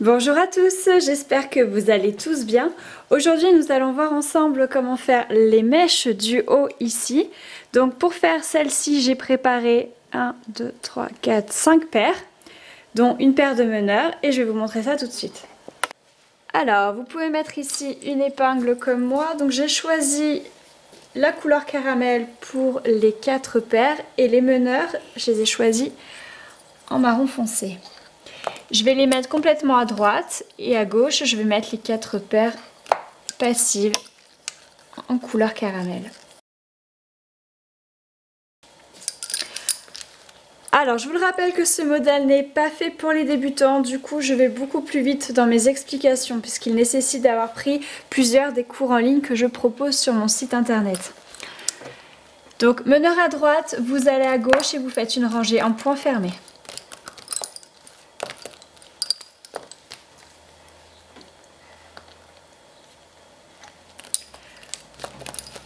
Bonjour à tous, j'espère que vous allez tous bien. Aujourd'hui nous allons voir ensemble comment faire les mèches du haut ici. Donc pour faire celle-ci j'ai préparé 1, 2, 3, 4, 5 paires, dont une paire de meneurs et je vais vous montrer ça tout de suite. Alors vous pouvez mettre ici une épingle comme moi, donc j'ai choisi la couleur caramel pour les 4 paires et les meneurs je les ai choisis en marron foncé. Je vais les mettre complètement à droite et à gauche, je vais mettre les 4 paires passives en couleur caramel. Alors, je vous le rappelle que ce modèle n'est pas fait pour les débutants, du coup je vais beaucoup plus vite dans mes explications puisqu'il nécessite d'avoir pris plusieurs des cours en ligne que je propose sur mon site internet. Donc, meneur à droite, vous allez à gauche et vous faites une rangée en point fermé.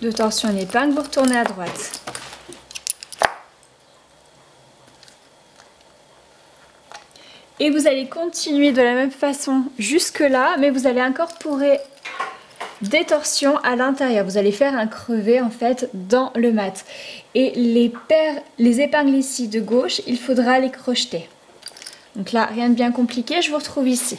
Deux torsions en épingle, vous retournez à droite. Et vous allez continuer de la même façon jusque là, mais vous allez incorporer des torsions à l'intérieur. Vous allez faire un crevé en fait dans le mat. Et les épingles ici de gauche, il faudra les crocheter. Donc là, rien de bien compliqué, je vous retrouve ici.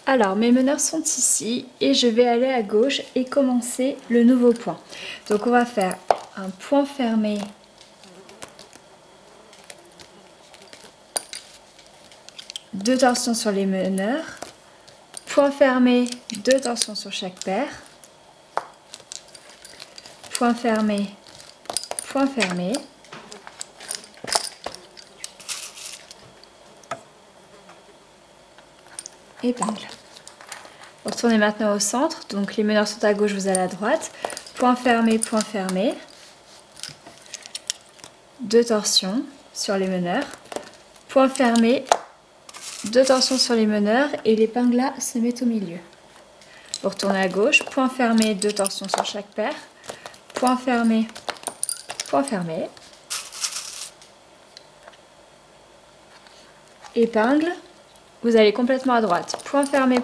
Alors mes meneurs sont ici et je vais aller à gauche et commencer le nouveau point. Donc on va faire un point fermé, deux torsions sur les meneurs, point fermé, deux torsions sur chaque paire, point fermé, épingle. Vous retournez maintenant au centre, donc les meneurs sont à gauche, vous allez à droite, point fermé, deux torsions sur les meneurs, point fermé, deux torsions sur les meneurs et l'épingle là se met au milieu. Vous retournez à gauche, point fermé, deux torsions sur chaque paire, point fermé, épingle. Vous allez complètement à droite, point fermé,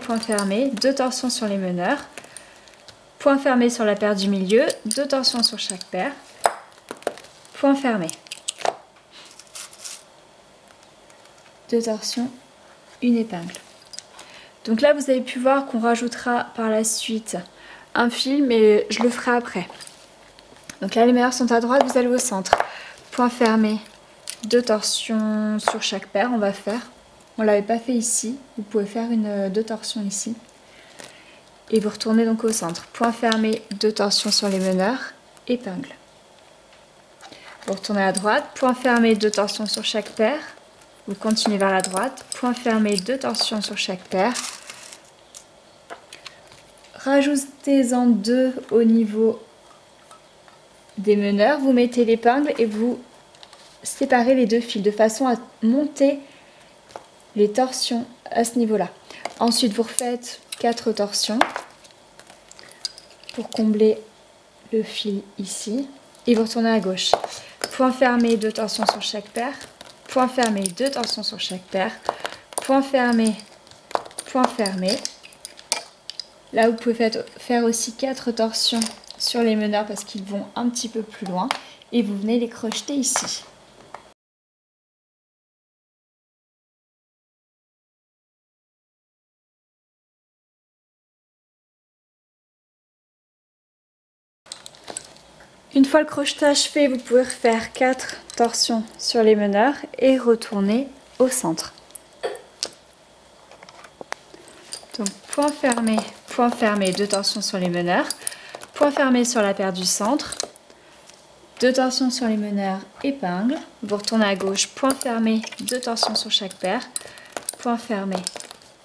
deux torsions sur les meneurs, point fermé sur la paire du milieu, deux torsions sur chaque paire, point fermé, deux torsions, une épingle. Donc là vous avez pu voir qu'on rajoutera par la suite un fil, mais je le ferai après. Donc là les meneurs sont à droite, vous allez au centre, point fermé, deux torsions sur chaque paire, on va faire. On ne l'avait pas fait ici, vous pouvez faire deux torsions ici. Et vous retournez donc au centre. Point fermé, deux torsions sur les meneurs, épingle. Vous retournez à droite, point fermé, deux torsions sur chaque paire. Vous continuez vers la droite, point fermé, deux torsions sur chaque paire. Rajoutez-en deux au niveau des meneurs. Vous mettez l'épingle et vous séparez les deux fils de façon à monter les torsions à ce niveau là. Ensuite vous refaites 4 torsions pour combler le fil ici et vous retournez à gauche, point fermé, deux torsions sur chaque paire, point fermé, deux torsions sur chaque paire, point fermé, là vous pouvez faire aussi 4 torsions sur les meneurs parce qu'ils vont un petit peu plus loin et vous venez les crocheter ici. Une fois le crochetage fait, vous pouvez refaire 4 torsions sur les meneurs et retourner au centre. Donc point fermé, deux torsions sur les meneurs, point fermé sur la paire du centre, deux torsions sur les meneurs, épingle, vous retournez à gauche, point fermé, deux torsions sur chaque paire, point fermé,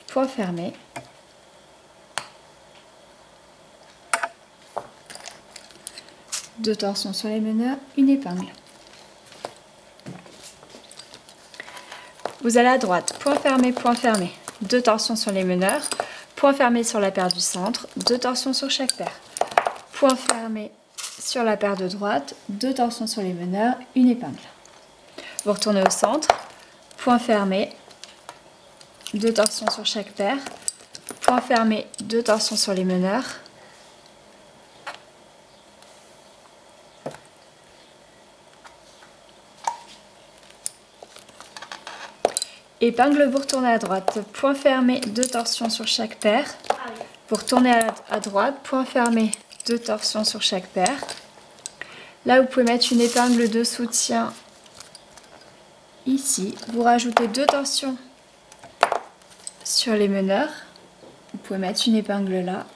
point fermé. Deux torsions sur les meneurs, une épingle. Vous allez à droite, point fermé, deux torsions sur les meneurs, point fermé sur la paire du centre, deux torsions sur chaque paire. Point fermé sur la paire de droite, deux torsions sur les meneurs, une épingle. Vous retournez au centre, point fermé, deux torsions sur chaque paire, point fermé, deux torsions sur les meneurs, épingle, vous retournez à droite, point fermé, deux torsions sur chaque paire, vous retournez à droite, point fermé, deux torsions sur chaque paire. Là, vous pouvez mettre une épingle de soutien ici, vous rajoutez deux torsions sur les meneurs, vous pouvez mettre une épingle là.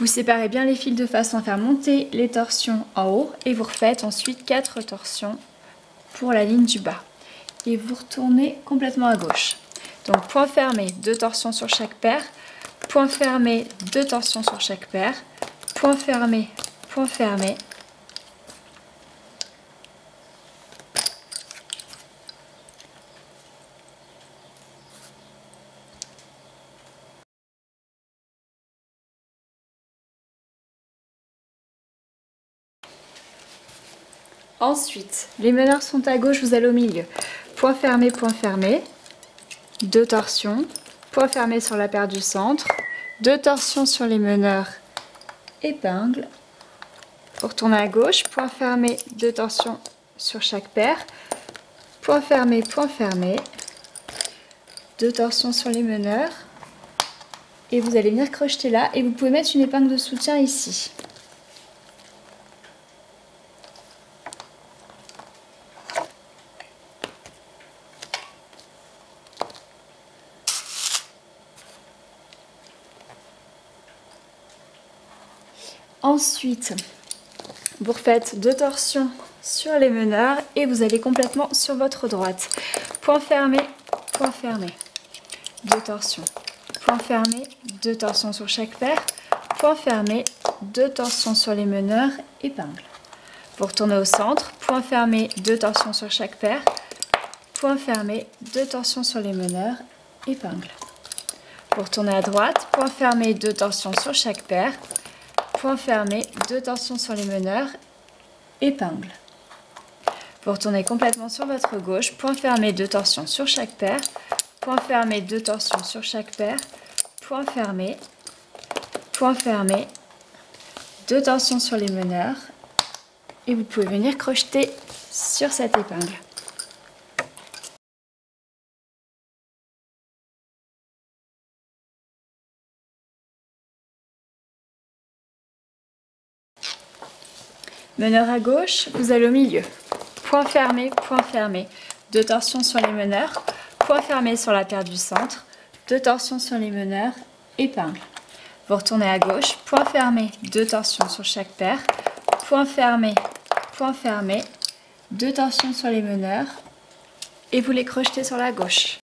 Vous séparez bien les fils de façon à faire monter les torsions en haut et vous refaites ensuite 4 torsions pour la ligne du bas. Et vous retournez complètement à gauche. Donc point fermé, deux torsions sur chaque paire, point fermé, deux torsions sur chaque paire, point fermé, point fermé. Ensuite, les meneurs sont à gauche, vous allez au milieu. Point fermé, deux torsions, point fermé sur la paire du centre, deux torsions sur les meneurs, épingle. Vous retournez à gauche, point fermé, deux torsions sur chaque paire, point fermé, deux torsions sur les meneurs. Et vous allez venir crocheter là et vous pouvez mettre une épingle de soutien ici. Ensuite, vous refaites deux torsions sur les meneurs et vous allez complètement sur votre droite. Point fermé, deux torsions. Point fermé, deux torsions sur chaque paire. Point fermé, deux torsions sur les meneurs, épingle. Vous retournez au centre, point fermé, deux torsions sur chaque paire. Point fermé, deux torsions sur les meneurs, épingle. Vous retournez à droite, point fermé, deux torsions sur chaque paire. Point fermé, deux torsions sur les meneurs, épingle. Vous retournez complètement sur votre gauche, point fermé, deux torsions sur chaque paire, point fermé, deux torsions sur chaque paire, point fermé, deux torsions sur les meneurs et vous pouvez venir crocheter sur cette épingle. Meneur à gauche, vous allez au milieu. Point fermé, deux torsions sur les meneurs, point fermé sur la paire du centre, deux torsions sur les meneurs, épingle. Vous retournez à gauche, point fermé, deux torsions sur chaque paire, point fermé, deux torsions sur les meneurs et vous les crochetez sur la gauche.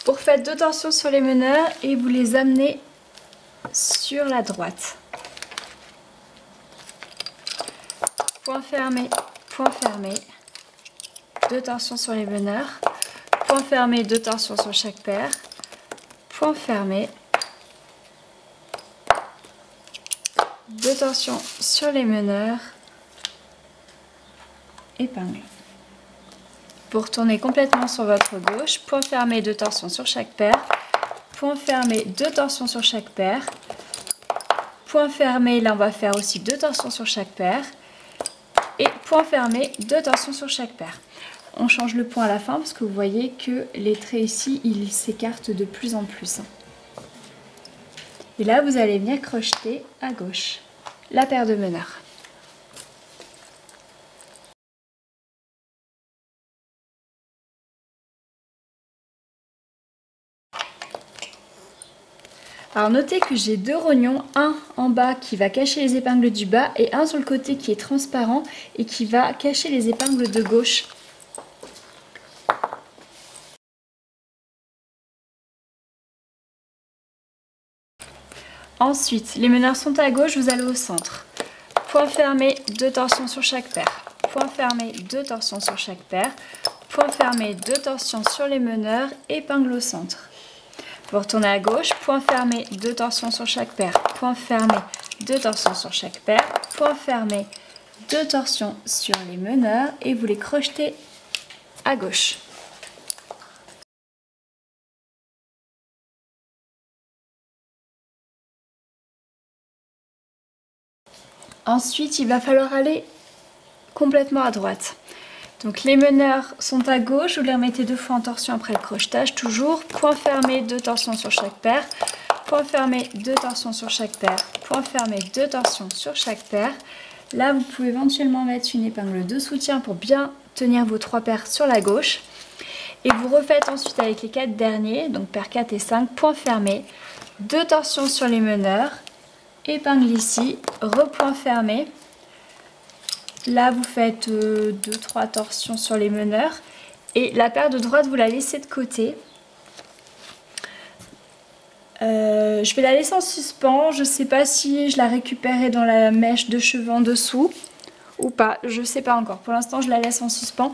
Vous refaites deux torsions sur les meneurs et vous les amenez sur la droite. Point fermé, deux torsions sur les meneurs, point fermé, deux torsions sur chaque paire, point fermé, deux torsions sur les meneurs, épingle. Vous retournez complètement sur votre gauche, point fermé, deux torsions sur chaque paire, point fermé, deux torsions sur chaque paire, point fermé, là on va faire aussi deux torsions sur chaque paire, et point fermé, deux torsions sur chaque paire. On change le point à la fin parce que vous voyez que les traits ici, ils s'écartent de plus en plus. Et là, vous allez venir crocheter à gauche la paire de meneurs. Alors notez que j'ai deux rognons, un en bas qui va cacher les épingles du bas et un sur le côté qui est transparent et qui va cacher les épingles de gauche. Ensuite, les meneurs sont à gauche, vous allez au centre. Point fermé, 2 torsions sur chaque paire. Point fermé, 2 torsions sur chaque paire. Point fermé, 2 torsions sur les meneurs, épingle au centre. Vous retournez à gauche, point fermé, 2 torsions sur chaque paire. Point fermé, 2 torsions sur chaque paire. Point fermé, 2 torsions sur les meneurs et vous les crochetez à gauche. Ensuite, il va falloir aller complètement à droite. Donc les meneurs sont à gauche, vous les remettez 2 fois en torsion après le crochetage, toujours. Point fermé, 2 torsions sur chaque paire. Point fermé, 2 torsions sur chaque paire. Point fermé, 2 torsions sur chaque paire. Là, vous pouvez éventuellement mettre une épingle de soutien pour bien tenir vos 3 paires sur la gauche. Et vous refaites ensuite avec les 4 derniers, donc paire 4 et 5, point fermé, 2 torsions sur les meneurs. Épingle ici, repoint fermé. Là, vous faites 2-3 torsions sur les meneurs. Et la paire de droite, vous la laissez de côté. Je vais la laisser en suspens. Je ne sais pas si je la récupérerai dans la mèche de cheveux en dessous ou pas. Je ne sais pas encore. Pour l'instant, je la laisse en suspens.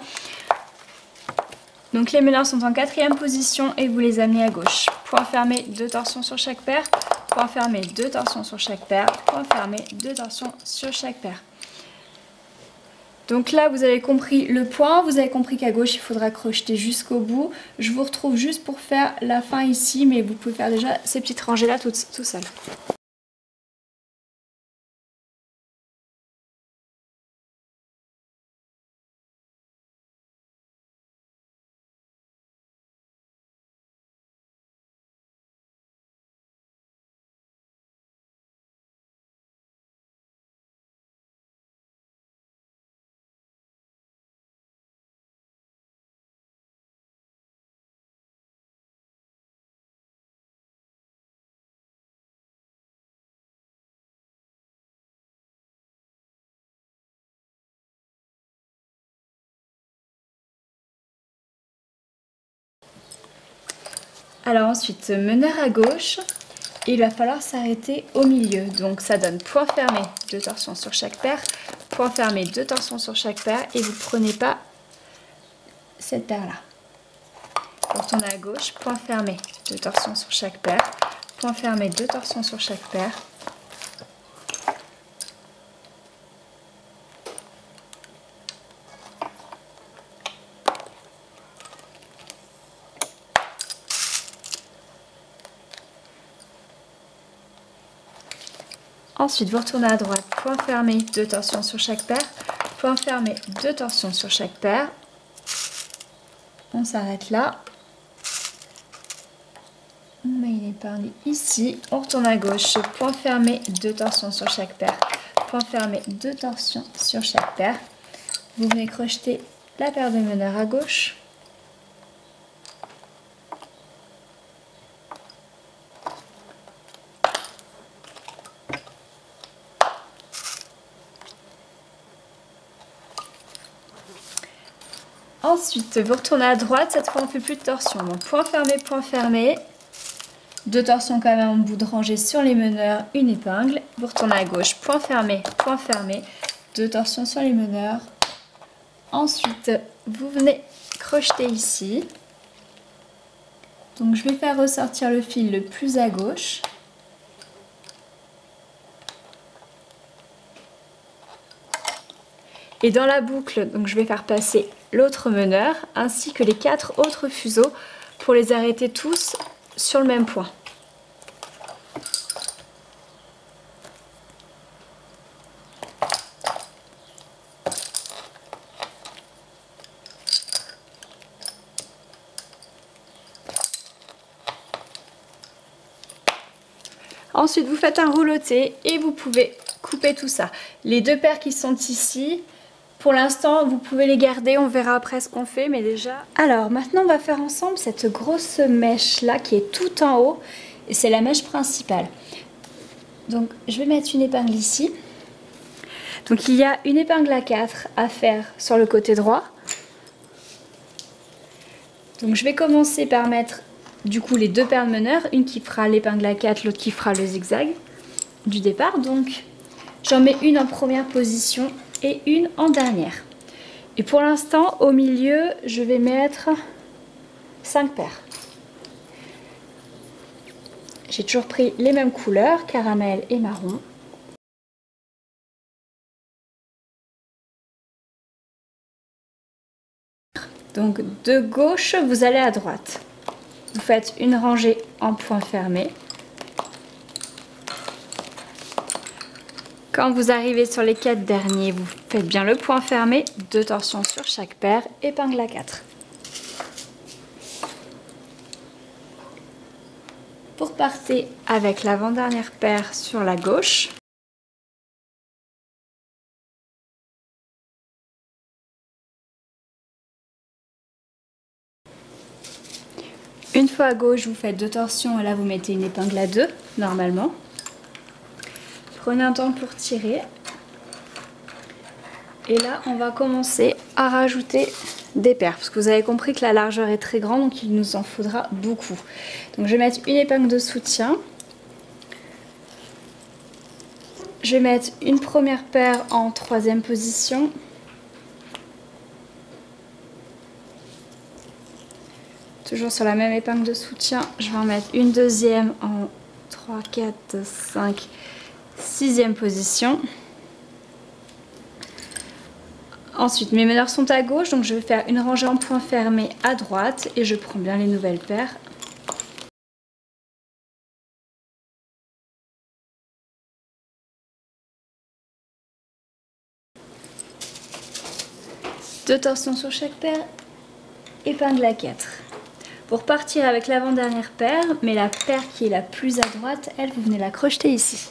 Donc les meneurs sont en 4e position et vous les amenez à gauche. Point fermé, 2 torsions sur chaque paire. Point fermé, 2 torsions sur chaque paire. Point fermé, 2 torsions sur chaque paire. Donc là, vous avez compris le point. Vous avez compris qu'à gauche, il faudra crocheter jusqu'au bout. Je vous retrouve juste pour faire la fin ici, mais vous pouvez faire déjà ces petites rangées là tout seul. Alors ensuite, meneur à gauche, il va falloir s'arrêter au milieu. Donc ça donne point fermé, 2 torsions sur chaque paire, point fermé, 2 torsions sur chaque paire et vous ne prenez pas cette paire-là. Vous retournez à gauche, point fermé, 2 torsions sur chaque paire, point fermé, 2 torsions sur chaque paire. Ensuite, vous retournez à droite, point fermé, 2 torsions sur chaque paire, point fermé, 2 torsions sur chaque paire. On s'arrête là. On met une épingle ici. On retourne à gauche, point fermé, 2 torsions sur chaque paire, point fermé, 2 torsions sur chaque paire. Vous venez crocheter la paire de meneurs à gauche. Ensuite, vous retournez à droite, cette fois on ne fait plus de torsion. Donc point fermé, 2 torsions quand même en bout de rangée sur les meneurs, une épingle. Vous retournez à gauche, point fermé, 2 torsions sur les meneurs. Ensuite, vous venez crocheter ici. Donc je vais faire ressortir le fil le plus à gauche. Et dans la boucle, donc je vais faire passer l'autre meneur ainsi que les 4 autres fuseaux pour les arrêter tous sur le même point. Ensuite, vous faites un rouleauté et vous pouvez couper tout ça. Les 2 paires qui sont ici, pour l'instant, vous pouvez les garder, on verra après ce qu'on fait, mais déjà... Alors, maintenant, on va faire ensemble cette grosse mèche-là qui est tout en haut et c'est la mèche principale. Donc je vais mettre une épingle ici. Donc il y a une épingle à 4 à faire sur le côté droit. Donc je vais commencer par mettre du coup les deux perles meneurs, une qui fera l'épingle à 4, l'autre qui fera le zigzag du départ. Donc j'en mets une en première position et une en dernière. Et pour l'instant au milieu je vais mettre 5 paires. J'ai toujours pris les mêmes couleurs, caramel et marron. Donc de gauche, vous allez à droite. Vous faites une rangée en point fermé. Quand vous arrivez sur les 4 derniers, vous faites bien le point fermé, 2 torsions sur chaque paire, épingle à 4. Vous repartez avec l'avant-dernière paire sur la gauche. Une fois à gauche, vous faites 2 torsions et là vous mettez une épingle à 2, normalement. Prenez un temps pour tirer. Et là, on va commencer à rajouter des paires. Parce que vous avez compris que la largeur est très grande, donc il nous en faudra beaucoup. Donc je vais mettre une épingle de soutien. Je vais mettre une première paire en 3e position. Toujours sur la même épingle de soutien, je vais en mettre une deuxième en 3, 4, 5, 6e position. Ensuite, mes meneurs sont à gauche, donc je vais faire une rangée en point fermé à droite et je prends bien les nouvelles paires. Deux torsions sur chaque paire, épingle à 4. Pour partir avec l'avant-dernière paire, mais la paire qui est la plus à droite, elle, vous venez la crocheter ici.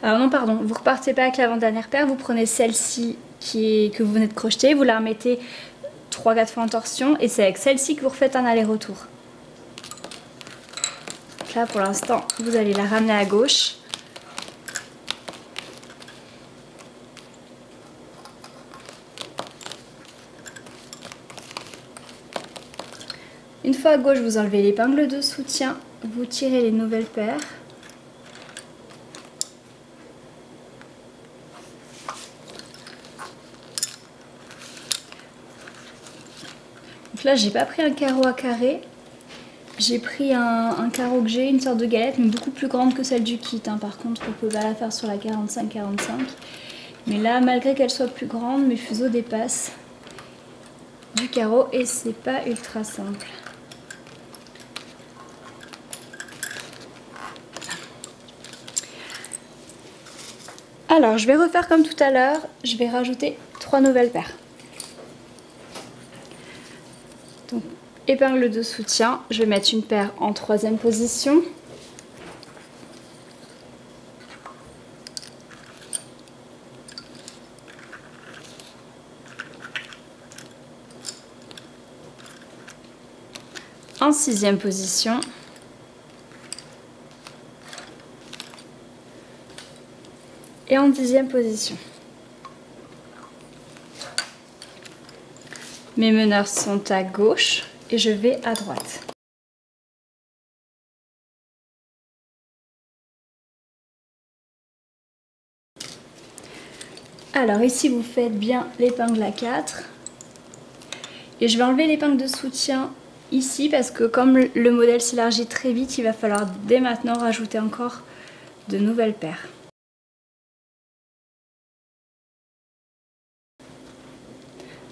Alors non, pardon, vous repartez pas avec l'avant-dernière paire, vous prenez celle-ci que vous venez de crocheter, vous la remettez 3-4 fois en torsion et c'est avec celle-ci que vous refaites un aller-retour. Là pour l'instant, vous allez la ramener à gauche. Une fois à gauche, vous enlevez l'épingle de soutien, vous tirez les nouvelles paires. Donc là, j'ai pas pris un carreau à carré, j'ai pris un carreau que j'ai, une sorte de galette, mais beaucoup plus grande que celle du kit. Hein. Par contre, on peut pas la faire sur la 45-45. Mais là, malgré qu'elle soit plus grande, mes fuseaux dépassent du carreau et c'est pas ultra simple. Alors, je vais refaire comme tout à l'heure, je vais rajouter 3 nouvelles paires. Donc, épingle de soutien, je vais mettre une paire en 3e position. En 6e position. Et en 10e position. Mes meneurs sont à gauche et je vais à droite. Alors ici vous faites bien l'épingle à 4. Et je vais enlever l'épingle de soutien ici parce que comme le modèle s'élargit très vite, il va falloir dès maintenant rajouter encore de nouvelles paires.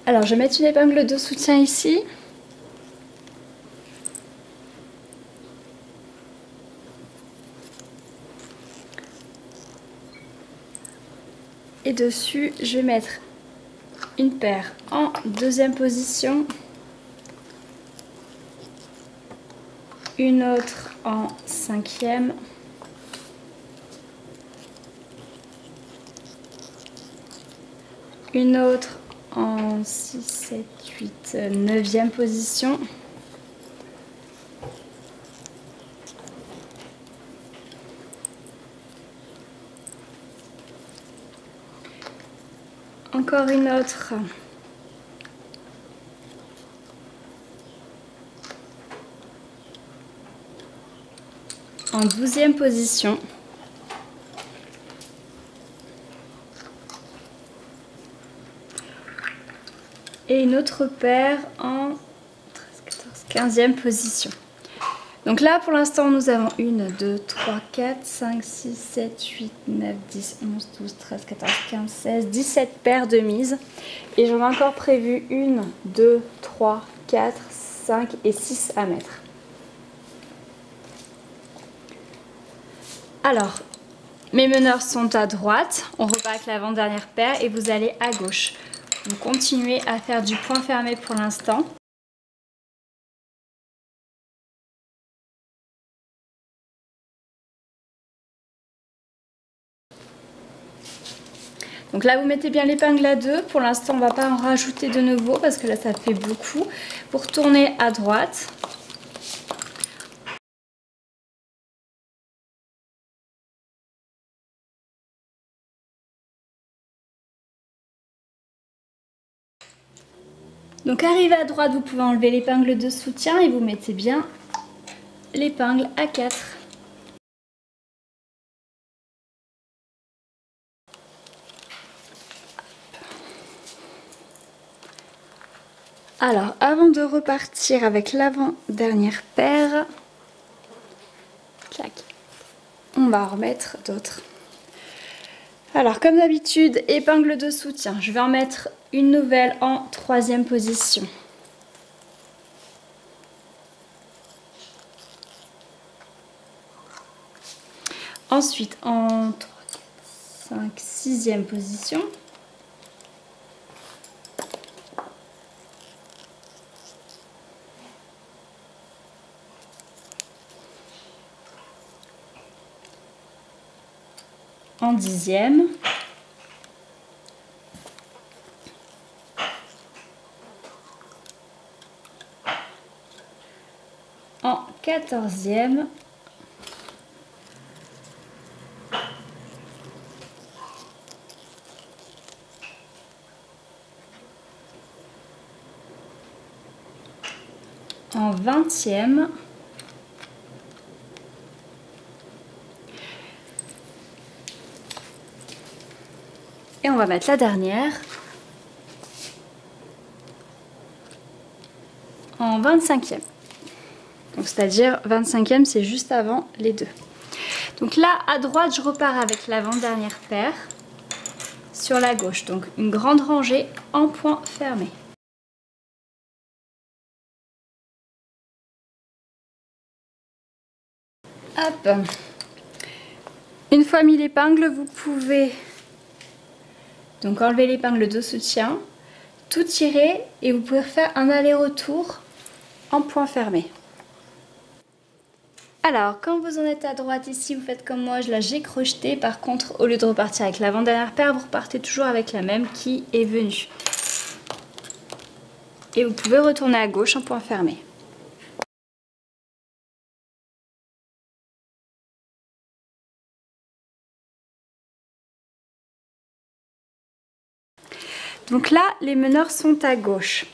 Alors je vais mettre une épingle de soutien ici. Et dessus, je vais mettre une paire en deuxième position, une autre en cinquième, une autre en 6, 7, 8, 9e position. Encore une autre en 12e position. Et une autre paire en 13, 14, 15e position. Donc là pour l'instant nous avons 1, 2, 3, 4, 5, 6, 7, 8, 9, 10, 11, 12, 13, 14, 15, 16, 17 paires de mises. Et j'en ai encore prévu 1, 2, 3, 4, 5 et 6 à mettre. Alors, mes meneurs sont à droite, on repart avec l'avant-dernière paire et vous allez à gauche. Vous continuez à faire du point fermé pour l'instant. Donc là vous mettez bien l'épingle à 2, pour l'instant on ne va pas en rajouter de nouveau parce que là ça fait beaucoup. Vous retournez à droite. Donc arrivé à droite, vous pouvez enlever l'épingle de soutien et vous mettez bien l'épingle à 4. Alors, avant de repartir avec l'avant-dernière paire, clac, on va en remettre d'autres. Alors, comme d'habitude, épingle de soutien. Je vais en mettre une nouvelle en 3e position. Ensuite, en 3, 4, 5, 6e position. En 10e. En 14e. En 20e. Et on va mettre la dernière en 25e. Donc c'est-à-dire 25e, c'est juste avant les deux. Donc là, à droite, je repars avec l'avant-dernière paire sur la gauche. Donc une grande rangée en point fermé. Hop. Une fois mis l'épingle, vous pouvez donc enlever l'épingle de soutien, tout tirer et vous pouvez faire un aller-retour en point fermé. Alors, quand vous en êtes à droite ici, vous faites comme moi, là j'ai crocheté. Par contre, au lieu de repartir avec l'avant-dernière paire, vous repartez toujours avec la même qui est venue. Et vous pouvez retourner à gauche en point fermé. Donc là, les meneurs sont à gauche.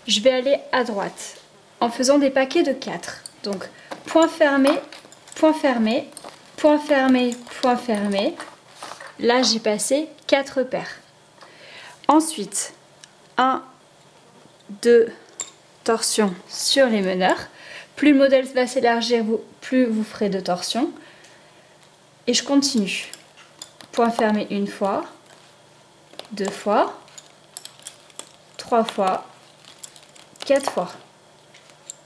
Je vais aller à droite en faisant des paquets de 4. Donc, point fermé, point fermé, point fermé, point fermé. Là, j'ai passé 4 paires. Ensuite, 1, 2 torsions sur les meneurs. Plus le modèle va s'élargir, plus vous ferez de torsions. Et je continue. Point fermé une fois, 2 fois, 3 fois, 4 fois.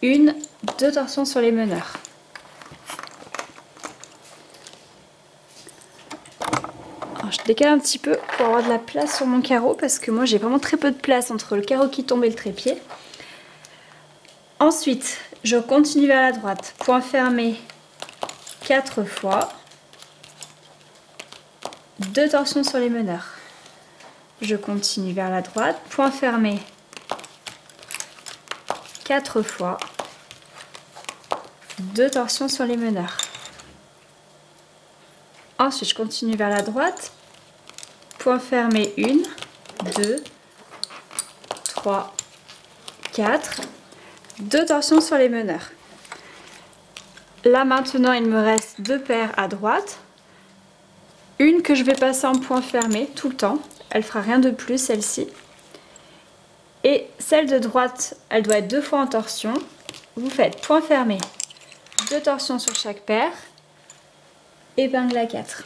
1, 2 torsions sur les meneurs. Alors, je décale un petit peu pour avoir de la place sur mon carreau parce que moi j'ai vraiment très peu de place entre le carreau qui tombe et le trépied. Ensuite, je continue vers la droite, point fermé 4 fois, 2 torsions sur les meneurs. Je continue vers la droite, point fermé 4 fois, 2 torsions sur les meneurs. Ensuite, je continue vers la droite, point fermé 1, 2, 3, 4, 2 torsions sur les meneurs. Là maintenant, il me reste 2 paires à droite, une que je vais passer en point fermé tout le temps, elle fera rien de plus celle-ci. Et celle de droite, elle doit être 2 fois en torsion. Vous faites point fermé, 2 torsions sur chaque paire, épingle à 4.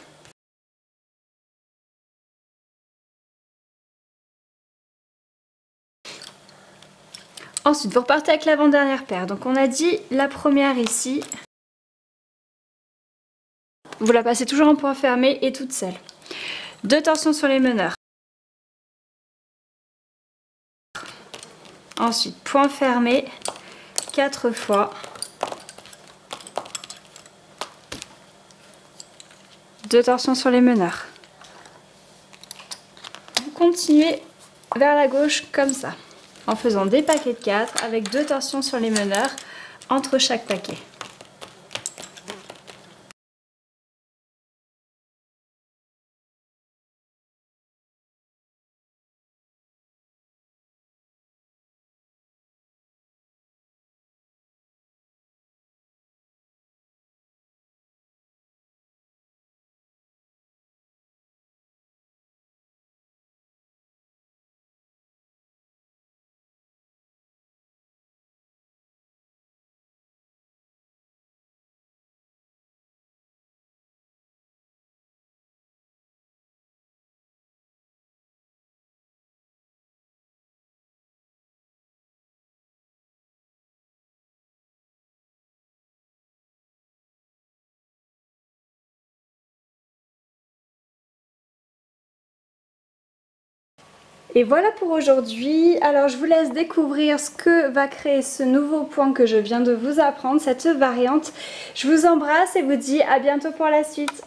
Ensuite, vous repartez avec l'avant-dernière paire. Donc on a dit la première ici. Vous la passez toujours en point fermé et toute seule. 2 torsions sur les meneurs. Ensuite, point fermé 4 fois. 2 torsions sur les meneurs. Vous continuez vers la gauche comme ça, en faisant des paquets de 4 avec 2 torsions sur les meneurs entre chaque paquet. Et voilà pour aujourd'hui. Alors je vous laisse découvrir ce que va créer ce nouveau point que je viens de vous apprendre, cette variante. Je vous embrasse et vous dis à bientôt pour la suite.